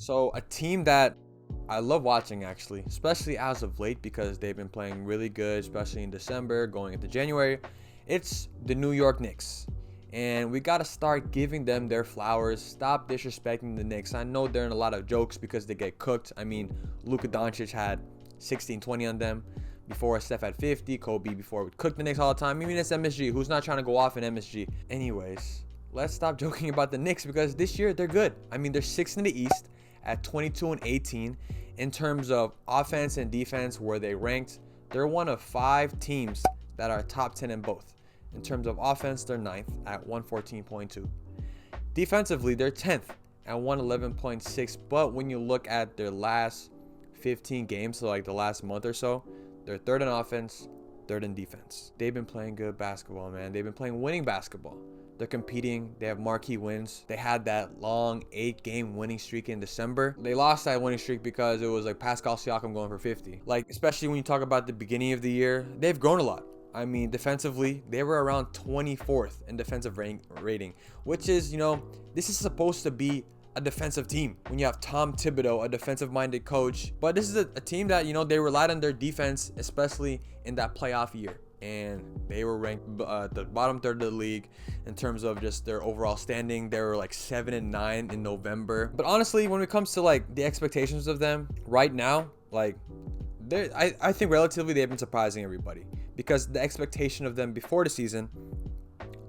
So a team that I love watching, actually, especially as of late, because they've been playing really good, especially in December going into January. It's the New York Knicks. And we got to start giving them their flowers. Stop disrespecting the Knicks. I know they're in a lot of jokes because they get cooked. I mean, Luka Doncic had 16, 20 on them before. Steph had 50. Kobe before would cook the Knicks all the time. I mean, it's MSG. Who's not trying to go off in MSG? Anyways, let's stop joking about the Knicks, because this year they're good. I mean, they're 6th in the East at 22-18. In terms of offense and defense, where they ranked, they're one of 5 teams that are top 10 in both. In terms of offense, they're 9th at 114.2. Defensively, they're 10th at 111.6. But when you look at their last 15 games, so like the last month or so, they're 3rd in offense, 3rd in defense. They've been playing good basketball, man. They've been playing winning basketball. They're competing. They have marquee wins. They had that long 8-game winning streak in December. They lost that winning streak because it was like Pascal Siakam going for 50. Like, especially when you talk about the beginning of the year, they've grown a lot. I mean, defensively, they were around 24th in defensive rating, which is, this is supposed to be a defensive team when you have Tom Thibodeau, a defensive-minded coach. But this is a team that, they relied on their defense, especially in that playoff year. And they were ranked the bottom 3rd of the league in terms of just their overall standing. They were like 7-9 in November. But honestly, when it comes to like the expectations of them right now, like I think relatively they've been surprising everybody, because the expectation of them before the season,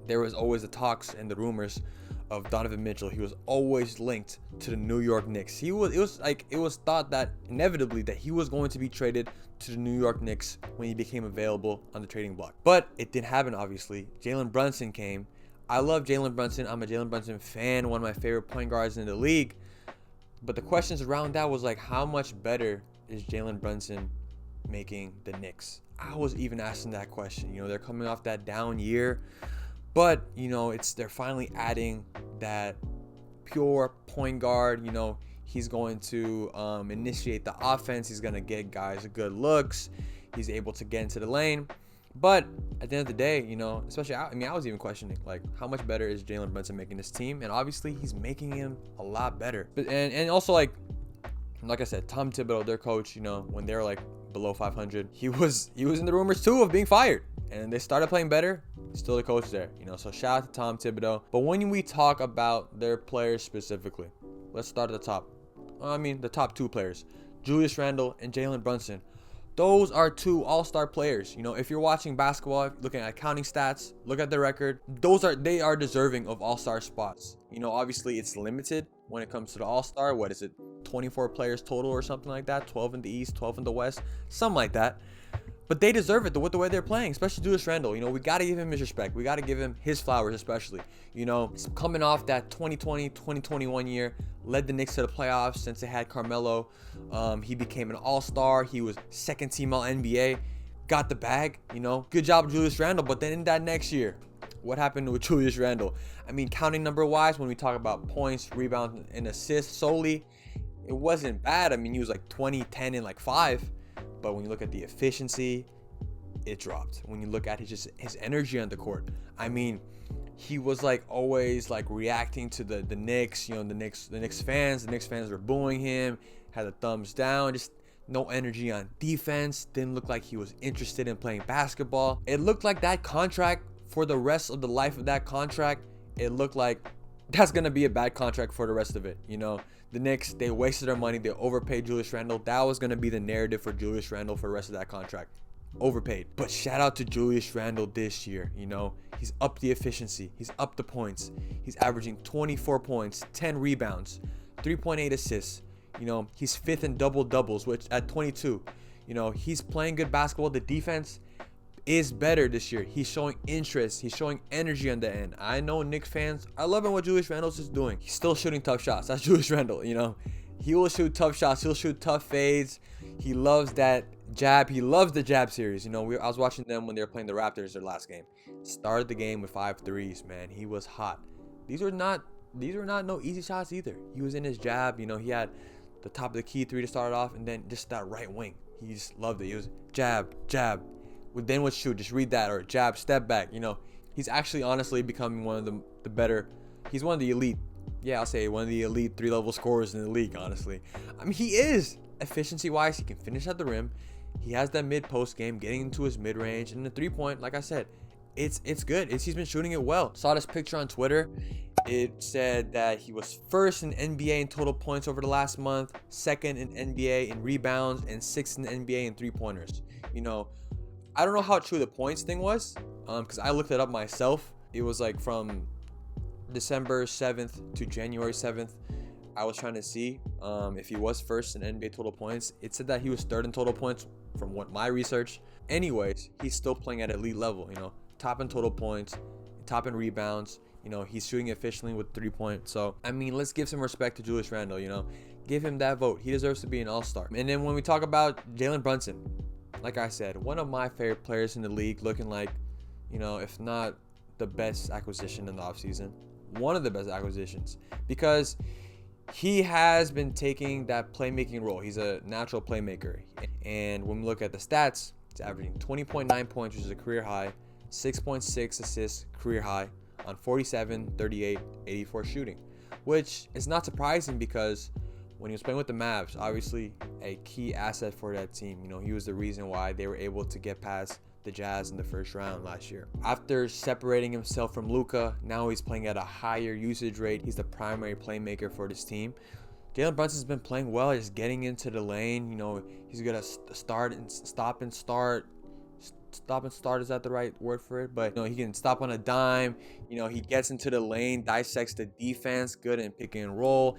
there was always the talks and the rumors of Donovan Mitchell. He was always linked to the New York Knicks. It was thought that inevitably that he was going to be traded to the New York Knicks when he became available on the trading block. But it didn't happen, obviously. Jalen Brunson came. I love Jalen Brunson. I'm a Jalen Brunson fan, one of my favorite point guards in the league. But the questions around that was like, how much better is Jalen Brunson making the Knicks? I was even asking that question. They're coming off that down year. But, they're finally adding that pure point guard. He's going to initiate the offense. He's going to get guys good looks. He's able to get into the lane. But at the end of the day, especially, I was even questioning, like, how much better is Jalen Brunson making this team? And obviously, he's making him a lot better. But and also, like I said, Tom Thibodeau, their coach, when they were, like, below 500, he was in the rumors, too, of being fired. And they started playing better. Still the coach there, so shout out to Tom Thibodeau. But when we talk about their players specifically, let's start at the top. The top 2 players, Julius Randle and Jalen Brunson. Those are 2 all-star players. If you're watching basketball, looking at counting stats, look at their record, they are deserving of all-star spots. Obviously it's limited when it comes to the all-star. What is it, 24 players total or something like that? 12 in the East, 12 in the West, something like that. But they deserve it with the way they're playing, especially Julius Randle. We got to give him his respect. We got to give him his flowers, especially. Coming off that 2020, 2021 year, led the Knicks to the playoffs since they had Carmelo. He became an all-star. He was 2nd team All-NBA. Got the bag, Good job, Julius Randle. But then in that next year, what happened with Julius Randle? Counting number-wise, when we talk about points, rebounds, and assists solely, it wasn't bad. He was like 20, 10, and like 5. But when you look at the efficiency, it dropped. When you look at his energy on the court, he was like always like reacting to the Knicks. The Knicks fans were booing him, had a thumbs down, just no energy on defense. Didn't look like he was interested in playing basketball. It looked like that contract, for the rest of the life of that contract, it looked like that's gonna be a bad contract for the rest of it. The Knicks, they wasted their money. They overpaid Julius Randle. That was going to be the narrative for Julius Randle for the rest of that contract. Overpaid. But shout out to Julius Randle this year. He's up the efficiency. He's up the points. He's averaging 24 points, 10 rebounds, 3.8 assists. He's 5th in double doubles, which at 22. He's playing good basketball. The defense is better this year. He's showing interest. He's showing energy on the end. I know Knicks fans are loving what Julius Randle's is doing. He's still shooting tough shots. That's Julius Randle, He will shoot tough shots. He'll shoot tough fades. He loves that jab. He loves the jab series. I was watching them when they were playing the Raptors their last game. Started the game with 5 threes, man. He was hot. These were not no easy shots either. He was in his jab. He had the top of the key 3 to start it off, and then just that right wing. He just loved it. He was jab, jab. Then would shoot, just read that, or jab, step back. He's actually honestly becoming one of the better. He's one of the elite yeah, I'll say one of the elite 3-level scorers in the league, honestly. I mean, he is. Efficiency-wise, he can finish at the rim. He has that mid-post game, getting into his mid-range. And the three-point, like I said, it's good. He's been shooting it well. Saw this picture on Twitter. It said that he was first in NBA in total points over the last month, second in NBA in rebounds, and sixth in NBA in three-pointers. You know, I don't know how true the points thing was, because I looked it up myself. It was like from December 7th to January 7th. I was trying to see if he was first in NBA total points. It said that he was third in total points from what my research. Anyways, he's still playing at elite level, you know, top in total points, top in rebounds. You know, he's shooting efficiently with 3-point. So, I mean, let's give some respect to Julius Randle, you know. Give him that vote. He deserves to be an all-star. And then when we talk about Jalen Brunson, like I said, one of my favorite players in the league, looking like, you know, if not the best acquisition in the offseason, one of the best acquisitions, because he has been taking that playmaking role. He's a natural playmaker. And when we look at the stats, he's averaging 20.9 points, which is a career high, 6.6 assists, career high, on 47, 38, 84 shooting, which is not surprising because when he was playing with the Mavs, obviously a key asset for that team. You know, he was the reason why they were able to get past the Jazz in the first round last year. After separating himself from Luka, now he's playing at a higher usage rate. He's the primary playmaker for this team. Jalen Brunson's been playing well, just getting into the lane. You know, he's gonna start and stop and start. Stop and start, is that the right word for it? But you know, he can stop on a dime. You know, he gets into the lane, dissects the defense, good in pick and roll,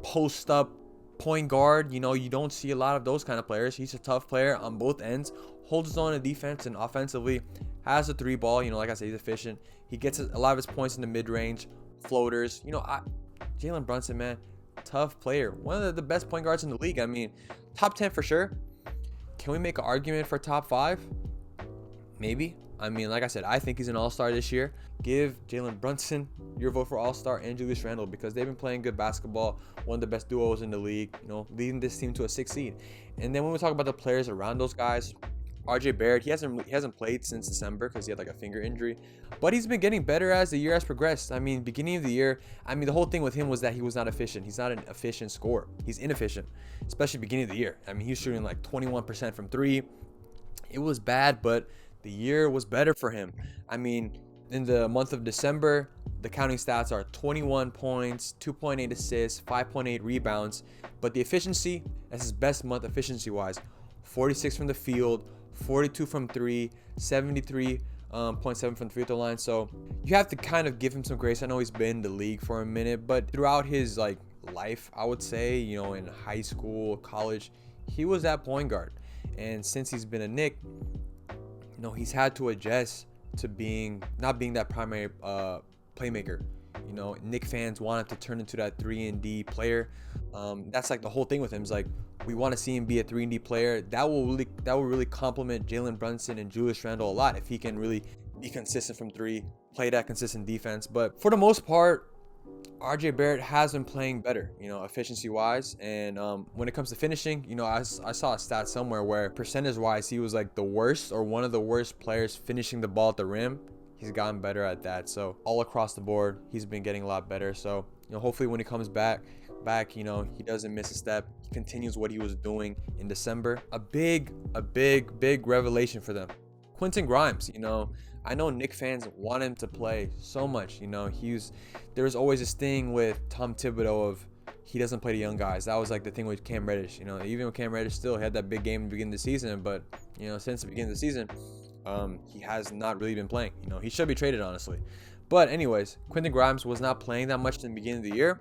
post up point guard. You know, you don't see a lot of those kind of players. He's a tough player on both ends, holds his own in defense and offensively, has a three ball. You know, like I said, he's efficient. He gets a lot of his points in the mid-range, floaters. You know, Jalen Brunson, man, tough player. One of the best point guards in the league. I mean, top 10 for sure. Can we make an argument for top 5? Maybe. I mean, like I said, I think he's an all-star this year. Give Jalen Brunson your vote for all-star and Julius Randle because they've been playing good basketball. One of the best duos in the league, you know, leading this team to a 6th seed. And then when we talk about the players around those guys, RJ Barrett, he hasn't played since December because he had like a finger injury, but he's been getting better as the year has progressed. I mean, beginning of the year, I mean, the whole thing with him was that he was not efficient. He's not an efficient scorer. He's inefficient, especially beginning of the year. I mean, he was shooting like 21% from 3. It was bad, but the year was better for him. I mean, in the month of December, the counting stats are 21 points, 2.8 assists, 5.8 rebounds, but the efficiency, that's his best month efficiency-wise. 46 from the field, 42 from 3, 73.7 from the free throw line. So you have to kind of give him some grace. I know he's been in the league for a minute, but throughout his like life, I would say, you know, in high school, college, he was that point guard. And since he's been a Knick, you know, he's had to adjust to not being that primary playmaker. You know, Knick fans want him to turn into that 3-and-D player. That's like the whole thing with him. Is like we want to see him be a 3-and-D player. That will really complement Jalen Brunson and Julius Randle a lot if he can really be consistent from 3, play that consistent defense. But for the most part, RJ Barrett has been playing better, you know, efficiency-wise. And when it comes to finishing, you know, I saw a stat somewhere where percentage-wise, he was like the worst or one of the worst players finishing the ball at the rim. He's gotten better at that. So all across the board, he's been getting a lot better. So, you know, hopefully when he comes back, you know, he doesn't miss a step. He continues what he was doing in December. A big revelation for them. Quentin Grimes, you know, I know Knick fans want him to play so much. You know, there's always this thing with Tom Thibodeau of he doesn't play the young guys. That was like the thing with Cam Reddish. You know, even with Cam Reddish still had that big game at the beginning of the season, but you know, since the beginning of the season, he has not really been playing. You know, he should be traded, honestly. But anyways, Quentin Grimes was not playing that much in the beginning of the year,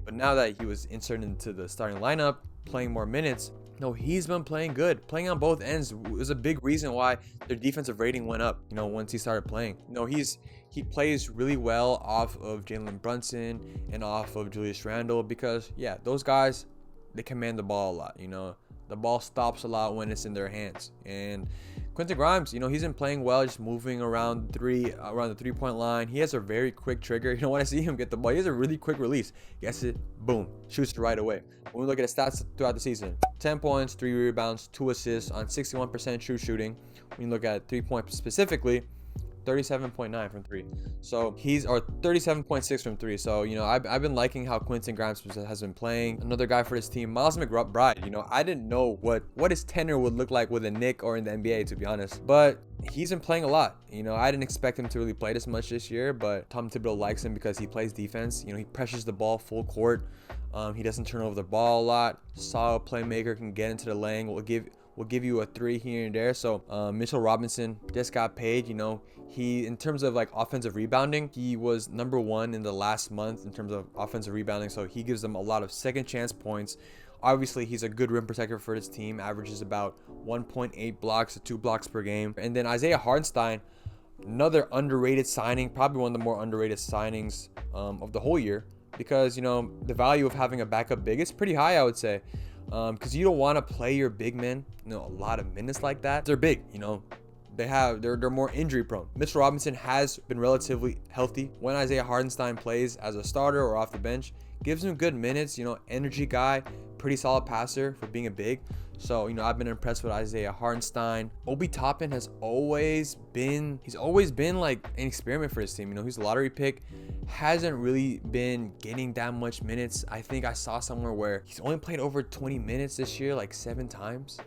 but now that he was inserted into the starting lineup, playing more minutes, no, he's been playing good. Playing on both ends was a big reason why their defensive rating went up, you know, once he started playing. You know, he plays really well off of Jalen Brunson and off of Julius Randle because, yeah, those guys, they command the ball a lot, you know. The ball stops a lot when it's in their hands. And Quentin Grimes, you know, he's been playing well, just moving around the 3-point line. He has a very quick trigger. You know, when I see him get the ball, he has a really quick release. Gets it, boom, shoots it right away. When we look at the stats throughout the season, 10 points, 3 rebounds, 2 assists on 61% true shooting. When you look at 3-point specifically, 37.9 from three. So he's, or 37.6 from three. So, you know, I've been liking how Quentin Grimes has been playing. Another guy for this team, Miles McBride. You know, I didn't know what his tenure would look like with a Knick or in the NBA, to be honest. But he's been playing a lot. You know, I didn't expect him to really play this much this year, but Tom Thibodeau likes him because he plays defense. You know, he pressures the ball full court. He doesn't turn over the ball a lot. Solid playmaker, can get into the lane. Will give you a three here and there. So Mitchell Robinson just got paid. You know, he, in terms of like offensive rebounding, he was #1 in the last month in terms of offensive rebounding. So he gives them a lot of second chance points. Obviously, he's a good rim protector for his team. Averages about 1.8 blocks to 2 blocks per game. And then Isaiah Hartenstein, another underrated signing, probably one of the more underrated signings of the whole year, because, you know, the value of having a backup big is pretty high, I would say. Because you don't want to play your big men, you know, a lot of minutes like that. They're big, you know, they're more injury prone. Mitchell Robinson has been relatively healthy. When Isaiah Hartenstein plays as a starter or off the bench, gives him good minutes. You know, energy guy, pretty solid passer for being a big. So, you know, I've been impressed with Isaiah Hartenstein. Obi Toppin has always been like an experiment for his team. You know, he's a lottery pick, hasn't really been getting that much minutes. I think I saw somewhere where he's only played over 20 minutes this year, like 7 times.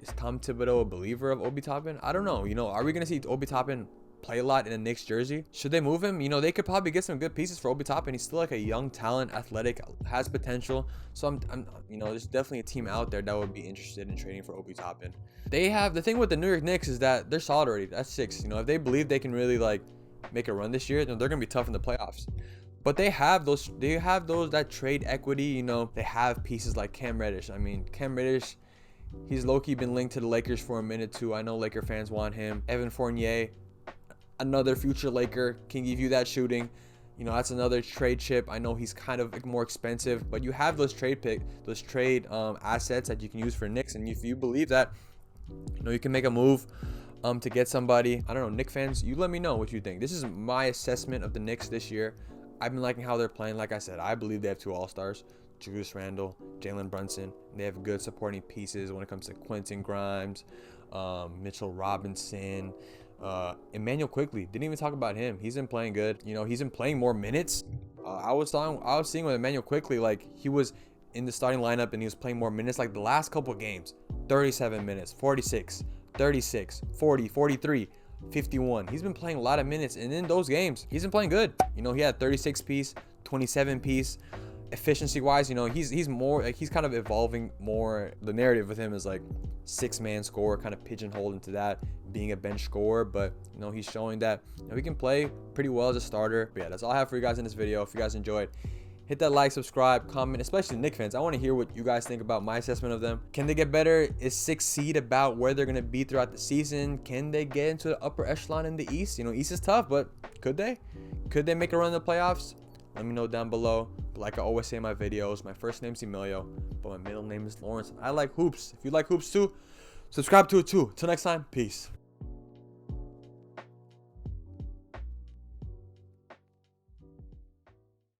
Is Tom Thibodeau a believer of Obi Toppin? I don't know. You know, are we going to see Obi Toppin play a lot in a Knicks jersey? Should they move him? You know, they could probably get some good pieces for Obi Toppin. He's still like a young talent, athletic, has potential. So I'm you know, there's definitely a team out there that would be interested in trading for Obi Toppin. They have, the thing with the New York Knicks is that they're solid already. That's 6. You know, if they believe they can really like make a run this year, then they're gonna be tough in the playoffs. But they have those that trade equity. You know, they have pieces like Cam Reddish. I mean, Cam Reddish, he's low-key been linked to the Lakers for a minute too. I know Laker fans want him. Evan Fournier, another future Laker, can give you that shooting. You know, that's another trade chip. I know he's kind of more expensive, but you have those trade assets that you can use for Knicks. And if you believe that, you know, you can make a move to get somebody. I don't know, Knicks fans, you let me know what you think. This is my assessment of the Knicks this year. I've been liking how they're playing. Like I said, I believe they have 2 All-Stars, Julius Randle, Jalen Brunson. They have good supporting pieces when it comes to Quentin Grimes, Mitchell Robinson, Immanuel Quickley. Didn't even talk about him. He's been playing good. You know, he's been playing more minutes. I was seeing with Immanuel Quickley, like he was in the starting lineup and he was playing more minutes. Like the last couple of games, 37 minutes, 46, 36, 40, 43, 51. He's been playing a lot of minutes, and in those games, he's been playing good. You know, he had 36 piece, 27 piece. Efficiency wise, you know, he's more like, he's kind of evolving more. The narrative with him is like 6-man scorer, kind of pigeonholed into that, being a bench scorer. But you know, he's showing that, you know, he can play pretty well as a starter. But yeah, that's all I have for you guys in this video. If you guys enjoyed, hit that like, subscribe, comment, especially Knicks fans. I want to hear what you guys think about my assessment of them. Can they get better? Is 6th seed about where they're going to be throughout the season? Can they get into the upper echelon in the East? You know, East is tough, but could they? Could they make a run in the playoffs? Let me know down below. But like I always say in my videos, my first name's Emilio, but my middle name is Lawrence. I like hoops. If you like hoops too, subscribe to it too. Till next time, peace.